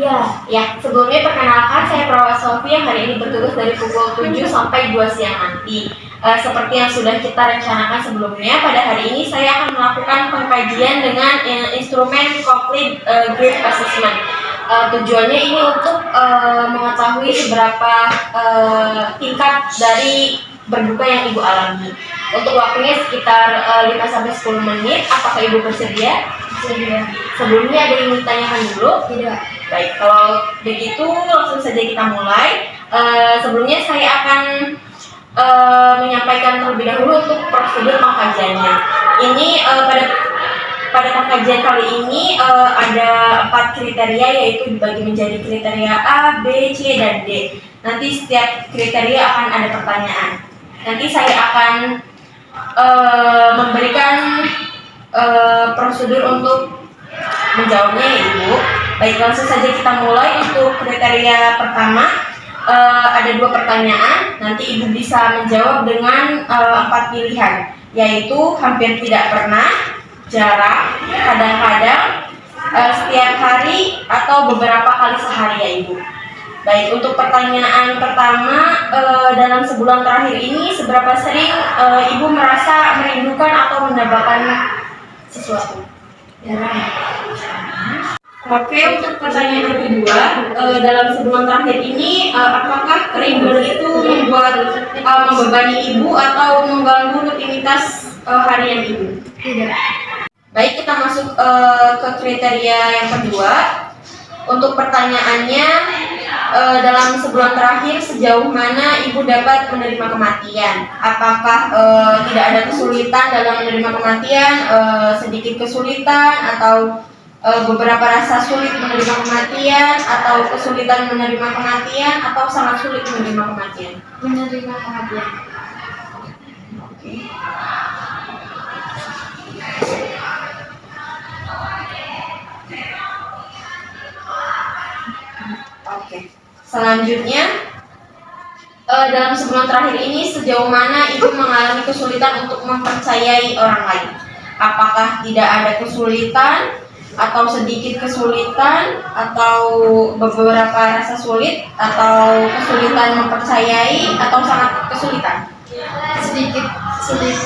Iya. Ya, sebelumnya perkenalkan saya Prawat Sofi yang hari ini bertugas dari pukul 7 sampai 2 siang nanti. Seperti yang sudah kita rencanakan sebelumnya, pada hari ini saya akan melakukan pengkajian dengan instrumen Complete Grid Assessment. Tujuannya ini untuk mengetahui seberapa tingkat dari berduka yang Ibu alami. Untuk waktunya sekitar 5-10 menit. Apakah Ibu bersedia? Bersedia. Sebelumnya ada yang ditanyakan dulu? Tidak. Baik, kalau begitu langsung saja kita mulai. Sebelumnya saya akan menyampaikan terlebih dahulu untuk prosedur pengkajiannya. Ini pada pengkajian kali ini ada 4 kriteria, yaitu dibagi menjadi kriteria A, B, C, dan D. Nanti setiap kriteria akan ada pertanyaan. Nanti saya akan memberikan prosedur untuk menjawabnya ya Ibu. Baik, langsung saja kita mulai. Untuk kriteria pertama ada 2 pertanyaan. Nanti Ibu bisa menjawab dengan 4 pilihan, yaitu hampir tidak pernah, jarang, kadang-kadang, setiap hari, atau beberapa kali sehari ya Ibu. Baik, untuk pertanyaan pertama, dalam sebulan terakhir ini seberapa sering Ibu merasa merindukan atau mendapatkan sesuatu? Jarang. Oke, untuk pertanyaan yang kedua, dalam sebulan terakhir ini apakah kerinduan itu membuat membebani Ibu atau mengganggu rutinitas harian Ibu? Tidak. Baik, kita masuk ke kriteria yang kedua. Untuk pertanyaannya, dalam sebulan terakhir sejauh mana Ibu dapat menerima kematian? Apakah tidak ada kesulitan dalam menerima kematian, sedikit kesulitan, atau beberapa rasa sulit menerima kematian, atau kesulitan menerima kematian, atau sangat sulit menerima kematian? Menerima kematian. Oke. Oke. Selanjutnya, dalam sebulan terakhir ini sejauh mana Ibu mengalami kesulitan untuk mempercayai orang lain? Apakah tidak ada kesulitan, atau sedikit kesulitan, atau beberapa rasa sulit, atau kesulitan mempercayai, atau sangat kesulitan? Sedikit sulit.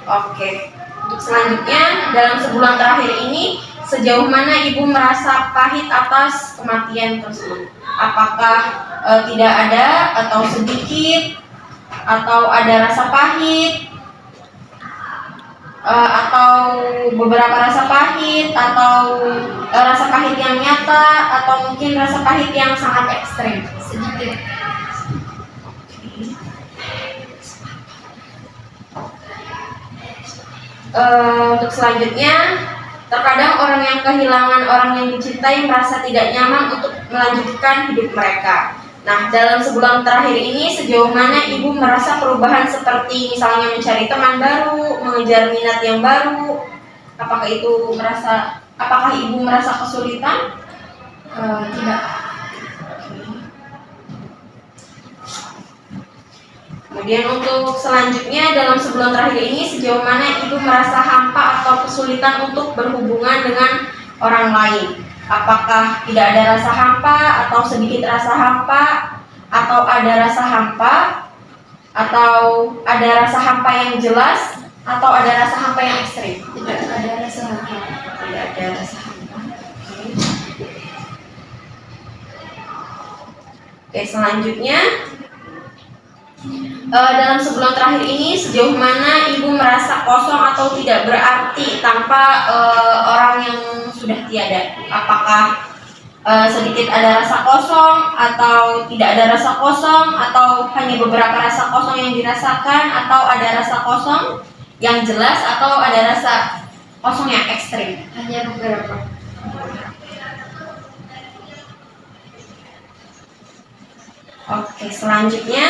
Oke. Untuk selanjutnya, dalam sebulan terakhir ini sejauh mana Ibu merasa pahit atas kematian tersebut? Apakah tidak ada, atau sedikit, atau ada rasa pahit, atau beberapa rasa pahit, atau rasa pahit yang nyata, atau mungkin rasa pahit yang sangat ekstrim? Sedikit. Untuk selanjutnya, terkadang orang yang kehilangan orang yang dicintai merasa tidak nyaman untuk melanjutkan hidup mereka. Nah, dalam sebulan terakhir ini sejauh mana Ibu merasa perubahan seperti misalnya mencari teman baru, mengejar minat yang baru? Apakah Ibu merasa kesulitan? Tidak. Kemudian untuk selanjutnya, dalam sebulan terakhir ini sejauh mana Ibu merasa hampa atau kesulitan untuk berhubungan dengan orang lain? Apakah tidak ada rasa hampa, atau sedikit rasa hampa, atau ada rasa hampa, atau ada rasa hampa yang jelas, atau ada rasa hampa yang ekstrim? Tidak ada rasa hampa. Tidak ada rasa hampa. Oke, selanjutnya, dalam sebulan terakhir ini sejauh mana Ibu merasa kosong atau tidak berarti tanpa orang yang sudah tiada? Apakah sedikit ada rasa kosong, atau tidak ada rasa kosong, atau hanya beberapa rasa kosong yang dirasakan, atau ada rasa kosong yang jelas, atau ada rasa kosong yang ekstrim? Hanya beberapa. Oke, selanjutnya,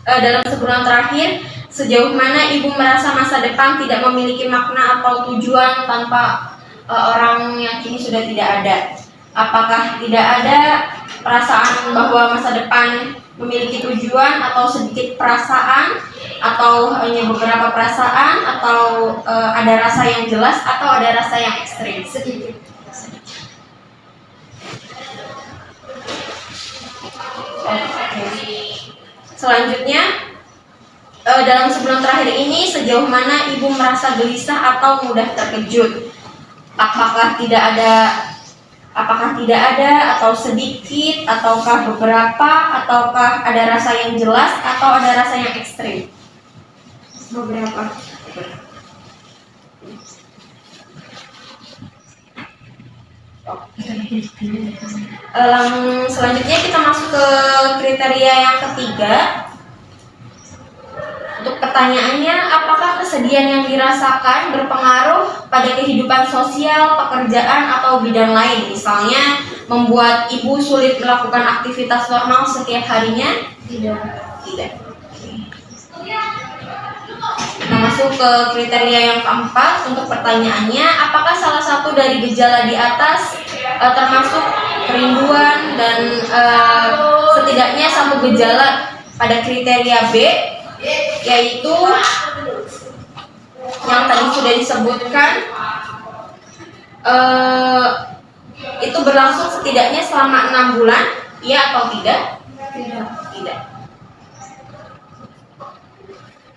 dalam sebulan terakhir sejauh mana Ibu merasa masa depan tidak memiliki makna atau tujuan tanpa orang yang kini sudah tidak ada? Apakah tidak ada perasaan bahwa masa depan memiliki tujuan atau sedikit perasaan atau hanya beberapa perasaan atau ada rasa yang jelas atau ada rasa yang ekstrim? Sedikit. Oke. Selanjutnya, dalam sebulan terakhir ini sejauh mana ibu merasa gelisah atau mudah terkejut? Apakah tidak ada atau sedikit ataukah beberapa ataukah ada rasa yang jelas atau ada rasa yang ekstrim? Beberapa. Selanjutnya kita masuk ke kriteria yang ketiga. Untuk pertanyaannya, apakah kesedihan yang dirasakan berpengaruh pada kehidupan sosial, pekerjaan, atau bidang lain? Misalnya, membuat ibu sulit melakukan aktivitas normal setiap harinya? Tidak. Tidak. Kita masuk ke kriteria yang keempat. Untuk pertanyaannya, apakah salah satu dari gejala di atas termasuk kerinduan dan setidaknya satu gejala pada kriteria B, yaitu yang tadi sudah disebutkan, itu berlangsung setidaknya selama 6 bulan, iya atau tidak? Tidak. Tidak.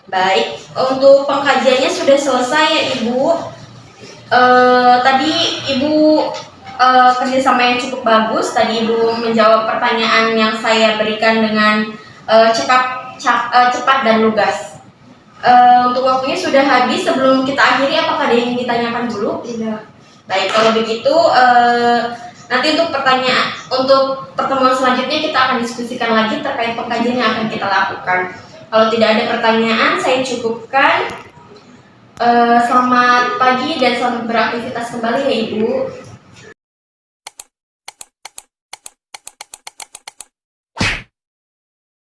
Baik, untuk pengkajiannya sudah selesai ya Ibu. Tadi Ibu kerjasama yang cukup bagus. Tadi Ibu menjawab pertanyaan yang saya berikan dengan cepat dan lugas. Untuk waktunya sudah habis. Sebelum kita akhiri, apakah ada yang ditanyakan dulu? Tidak. Baik, kalau begitu nanti untuk pertemuan selanjutnya kita akan diskusikan lagi terkait pengkajian yang akan kita lakukan. Kalau tidak ada pertanyaan, saya cukupkan. Selamat pagi dan selamat beraktivitas kembali ya Ibu.